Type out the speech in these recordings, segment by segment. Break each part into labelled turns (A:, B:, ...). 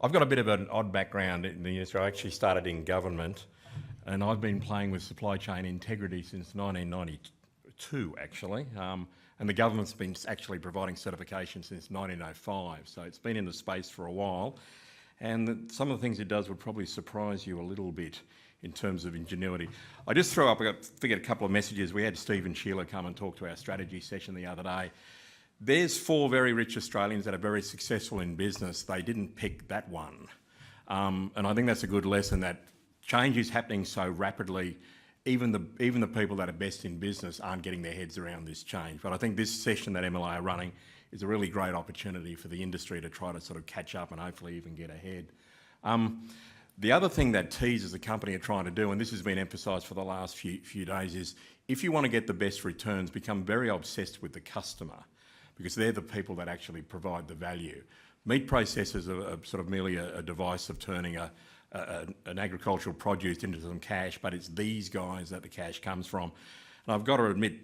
A: I've got a bit of an odd background in the industry. I actually started in government, and I've been playing with supply chain integrity since 1992, actually. And the government's been actually providing certification since 1905, so it's been in the space for a while. And some of the things it does would probably surprise you a little bit in terms of ingenuity. I just threw up, I figured a couple of messages. We had Stephen Sheila come and talk to our strategy session the other day. There's 4 very rich Australians that are very successful in business. They didn't pick that one. And I think that's a good lesson, that change is happening so rapidly, even the people that are best in business aren't getting their heads around this change. But I think this session that MLA are running is a really great opportunity for the industry to try to sort of catch up and hopefully even get ahead. The other thing that Tees as a company are trying to do, and this has been emphasised for the last few days, is if you want to get the best returns, become very obsessed with the customer, because they're the people that actually provide the value. Meat processors are sort of merely a device of turning an agricultural produce into some cash, but it's these guys that the cash comes from. And I've got to admit,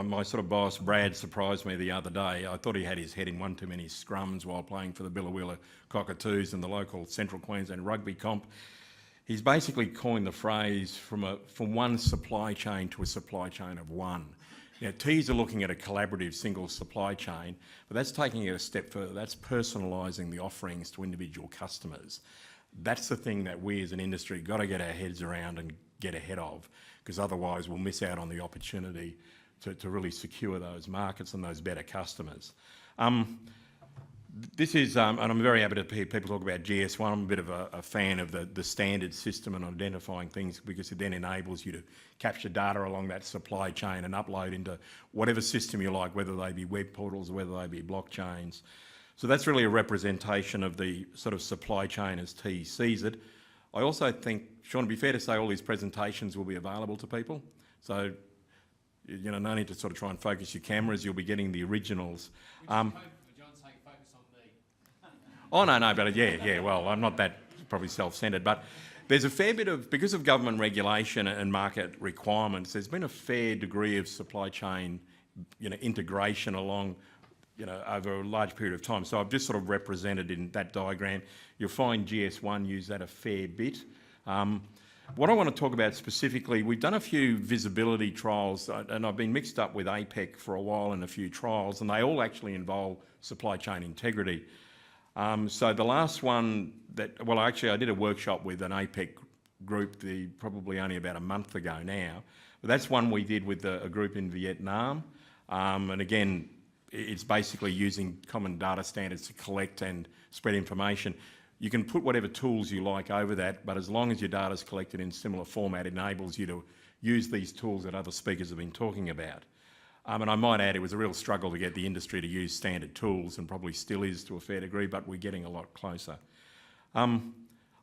A: my sort of boss, Brad, surprised me the other day. I thought he had his head in one too many scrums while playing for the Billawheeler Cockatoos and the local Central Queensland rugby comp. He's basically coined the phrase from one supply chain to a supply chain of one. Now, Tees are looking at a collaborative single supply chain, but that's taking it a step further. That's personalising the offerings to individual customers. That's the thing that we as an industry got to get our heads around and get ahead of, because otherwise we'll miss out on the opportunity to really secure those markets and those better customers. This is, and I'm very happy to hear people talk about GS1. I'm a bit of a fan of the standard system and identifying things, because it then enables you to capture data along that supply chain and upload into whatever system you like, whether they be web portals or whether they be blockchains. So that's really a representation of the sort of supply chain as Tees sees it. I also think, Sean, it'd be fair to say all these presentations will be available to people. So, you know, no need to sort of try and focus your cameras. You'll be getting the originals. Oh, no, but yeah, well, I'm not that probably self-centred, but there's a fair bit of, because of government regulation and market requirements, there's been a fair degree of supply chain, integration along, over a large period of time. So I've just sort of represented in that diagram. You'll find GS1 use that a fair bit. What I want to talk about specifically, we've done a few visibility trials, and I've been mixed up with APEC for a while in a few trials, and they all actually involve supply chain integrity. So the last one I did a workshop with an APEC group probably only about a month ago now. But that's one we did with a group in Vietnam. And again, it's basically using common data standards to collect and spread information. You can put whatever tools you like over that, but as long as your data is collected in similar format, it enables you to use these tools that other speakers have been talking about. And I might add, it was a real struggle to get the industry to use standard tools, and probably still is to a fair degree, but we're getting a lot closer. I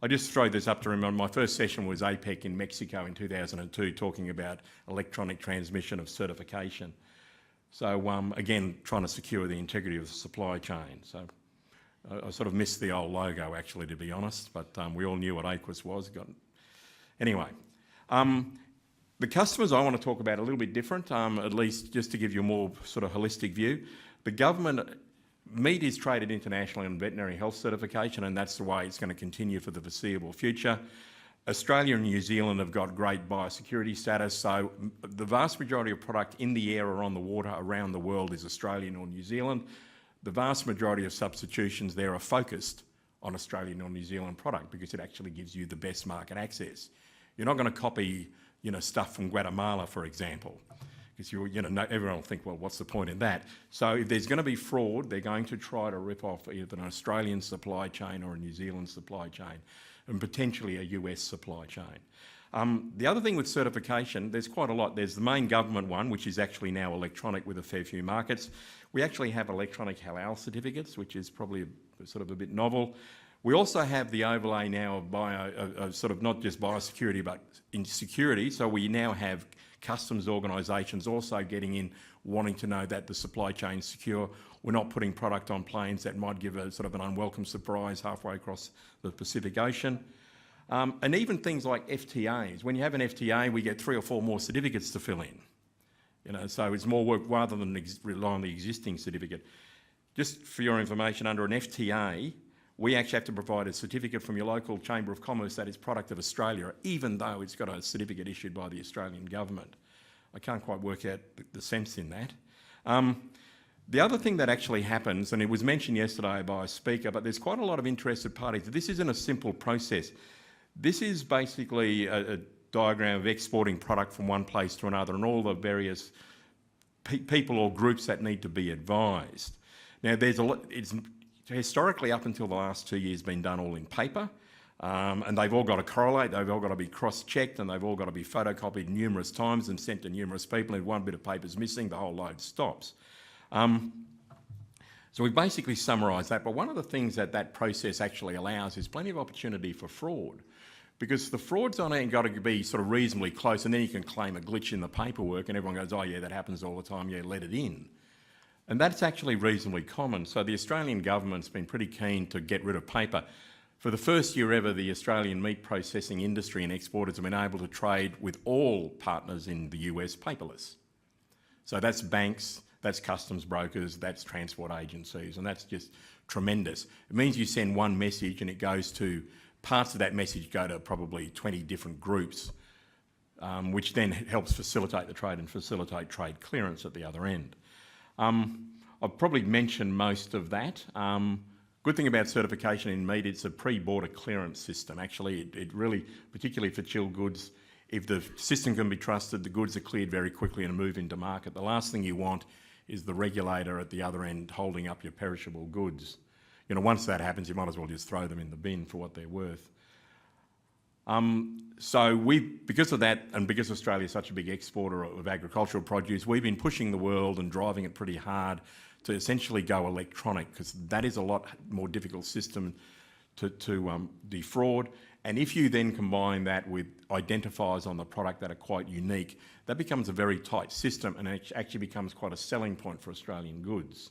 A: just throw this up to remember, my first session was APEC in Mexico in 2002, talking about electronic transmission of certification. So again, trying to secure the integrity of the supply chain. So I sort of missed the old logo, actually, to be honest, but we all knew what AQUIS was. Anyway. The customers I want to talk about are a little bit different, at least just to give you a more sort of holistic view. The government, meat is traded internationally on veterinary health certification, and that's the way it's going to continue for the foreseeable future. Australia and New Zealand have got great biosecurity status, so the vast majority of product in the air or on the water around the world is Australian or New Zealand. The vast majority of substitutions there are focused on Australian or New Zealand product, because it actually gives you the best market access. You're not going to copy stuff from Guatemala, for example, because everyone will think, well, what's the point in that? So if there's going to be fraud, they're going to try to rip off either an Australian supply chain or a New Zealand supply chain, and potentially a US supply chain. The other thing with certification, there's quite a lot. There's the main government one, which is actually now electronic with a fair few markets. We actually have electronic halal certificates, which is probably sort of a bit novel. We also have the overlay now of sort of not just biosecurity, but in security. So we now have customs organisations also getting in, wanting to know that the supply chain's secure. We're not putting product on planes that might give a sort of an unwelcome surprise halfway across the Pacific Ocean. And even things like FTAs. When you have an FTA, we get 3 or 4 more certificates to fill in. So it's more work rather than rely on the existing certificate. Just for your information, under an FTA, we actually have to provide a certificate from your local Chamber of Commerce that it's product of Australia, even though it's got a certificate issued by the Australian government. I can't quite work out the sense in that. The other thing that actually happens, and it was mentioned yesterday by a speaker, but there's quite a lot of interested parties. This isn't a simple process. This is basically a diagram of exporting product from one place to another and all the various people or groups that need to be advised. Now, there's a lot, it's historically up until the last 2 years been done all in paper, and they've all got to correlate, they've all got to be cross-checked, and they've all got to be photocopied numerous times and sent to numerous people. If one bit of paper's missing, the whole load stops. So we basically summarised that, but one of the things that that process actually allows is plenty of opportunity for fraud, because the fraud's on it got to be sort of reasonably close, and then you can claim a glitch in the paperwork and everyone goes, oh yeah, that happens all the time, yeah, let it in. And that's actually reasonably common. So the Australian government's been pretty keen to get rid of paper. For the first year ever, the Australian meat processing industry and exporters have been able to trade with all partners in the US paperless. So that's banks, that's customs brokers, that's transport agencies, and that's just tremendous. It means you send one message and it goes to, parts of that message go to probably 20 different groups, which then helps facilitate the trade and facilitate trade clearance at the other end. I've probably mentioned most of that. Good thing about certification in meat, it's a pre-border clearance system. Actually, it really, particularly for chilled goods, if the system can be trusted, the goods are cleared very quickly and move into market. The last thing you want is the regulator at the other end holding up your perishable goods. You know, once that happens, you might as well just throw them in the bin for what they're worth. So because of that, and because Australia is such a big exporter of agricultural produce, we've been pushing the world and driving it pretty hard to essentially go electronic, because that is a lot more difficult system to defraud. And if you then combine that with identifiers on the product that are quite unique, that becomes a very tight system, and it actually becomes quite a selling point for Australian goods.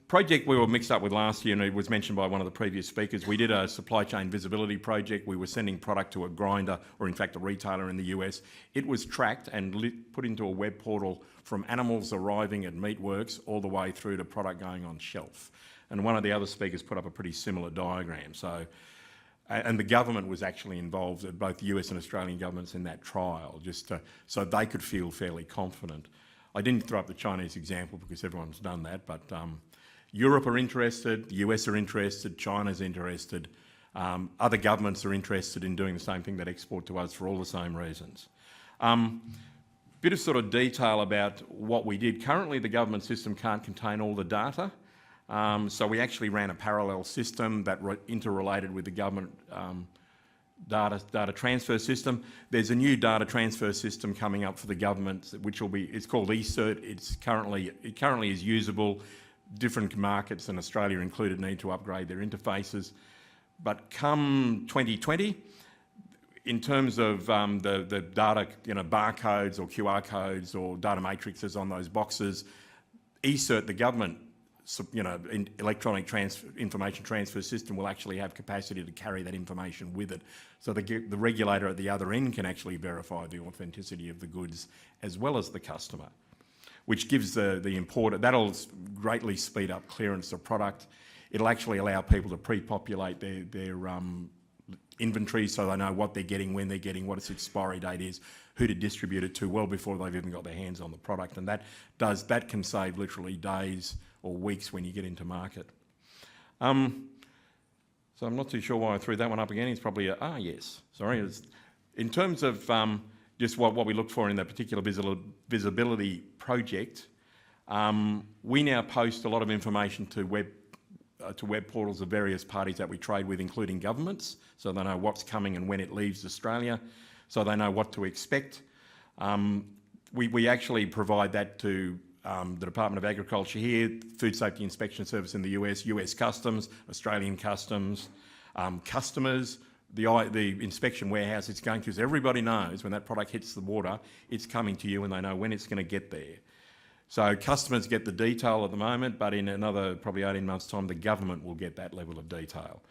A: Project we were mixed up with last year, and it was mentioned by one of the previous speakers, we did a supply chain visibility project. We were sending product to a grinder, or in fact a retailer in the US. It was tracked and put into a web portal from animals arriving at Meatworks all the way through to product going on shelf. And one of the other speakers put up a pretty similar diagram. So, and the government was actually involved, both the US and Australian governments, in that trial, just so they could feel fairly confident. I didn't throw up the Chinese example because everyone's done that, but Europe are interested, the US are interested, China's interested, other governments are interested in doing the same thing that export to us for all the same reasons. Bit of sort of detail about what we did. Currently the government system can't contain all the data, so we actually ran a parallel system that interrelated with the government data transfer system. There's a new data transfer system coming up for the government, which will be, it's called eCert. It currently is usable. Different markets, and Australia included, need to upgrade their interfaces. But come 2020, in terms of the data, you know, barcodes or QR codes or data matrices on those boxes, eCert, the government, you know, electronic information transfer system, will actually have capacity to carry that information with it. So the regulator at the other end can actually verify the authenticity of the goods as well as the customer, which gives the importer, that'll greatly speed up clearance of product. It'll actually allow people to pre-populate their inventory so they know what they're getting, when they're getting, what its expiry date is, who to distribute it to, well before they've even got their hands on the product. And that can save literally days or weeks when you get into market. So I'm not too sure why I threw that one up again. It's probably yes, sorry. In terms of just what we look for in that particular visibility project, we now post a lot of information to web portals of various parties that we trade with, including governments, so they know what's coming and when it leaves Australia, so they know what to expect. We actually provide that to the Department of Agriculture here, Food Safety Inspection Service in the US, US Customs, Australian Customs, customers, the inspection warehouse it's going to, so everybody knows when that product hits the water, it's coming to you and they know when it's going to get there. So customers get the detail at the moment, but in another probably 18 months' time, the government will get that level of detail.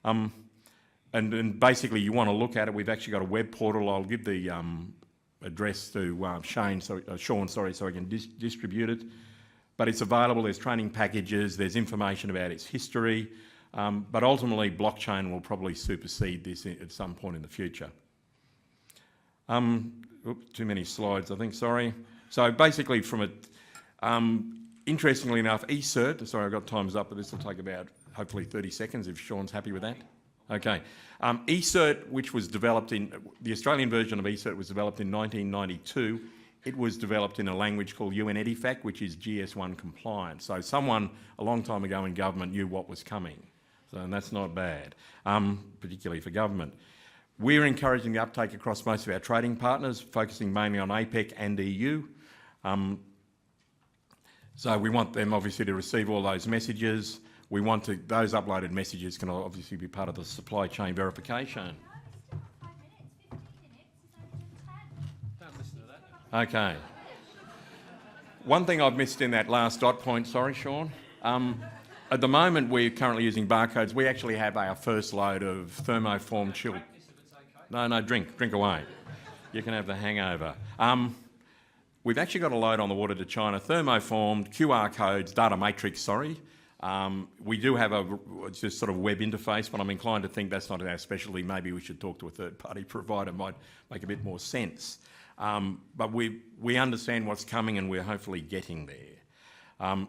A: And basically you want to look at it, we've actually got a web portal. I'll give the address to Sean, so he can distribute it. but it's available. There's training packages, there's information about its history, but ultimately blockchain will probably supersede this at some point in the future. Too many slides, I think, sorry. So basically from interestingly enough, eCert, sorry, I've got times up, but this will take about hopefully 30 seconds if Sean's happy with that. Okay. eCert, which was developed the Australian version of eCert was developed in 1992. It was developed in a language called UN EDIFACT, which is GS1 compliant. So someone a long time ago in government knew what was coming. And that's not bad, particularly for government. We're encouraging the uptake across most of our trading partners, focusing mainly on APEC and EU. So we want them obviously to receive all those messages. Those uploaded messages can obviously be part of the supply chain verification. Okay. One thing I've missed in that last dot point, sorry, Sean. At the moment, we're currently using barcodes. We actually have our first load of thermoform chilled. No, drink away. You can have the hangover. We've actually got a load on the water to China, thermoformed, QR codes, data matrix, sorry. We do have it's just sort of web interface, but I'm inclined to think that's not our specialty. Maybe we should talk to a third-party provider, might make a bit more sense. But we understand what's coming and we're hopefully getting there.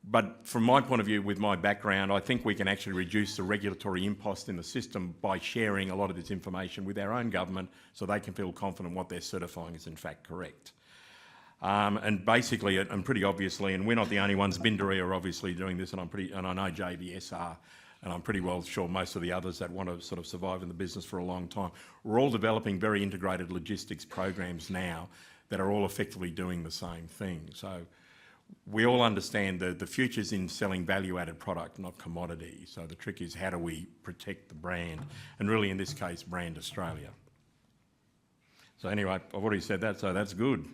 A: But from my point of view, with my background, I think we can actually reduce the regulatory impost in the system by sharing a lot of this information with our own government so they can feel confident what they're certifying is in fact correct. And basically, and pretty obviously, and we're not the only ones, Bindery are obviously doing this, and I know JBS are, and I'm pretty well sure most of the others that want to sort of survive in the business for a long time. We're all developing very integrated logistics programs now that are all effectively doing the same thing. So we all understand that the future's in selling value-added product, not commodity. So the trick is how do we protect the brand, and really in this case, brand Australia. So anyway, I've already said that, so that's good.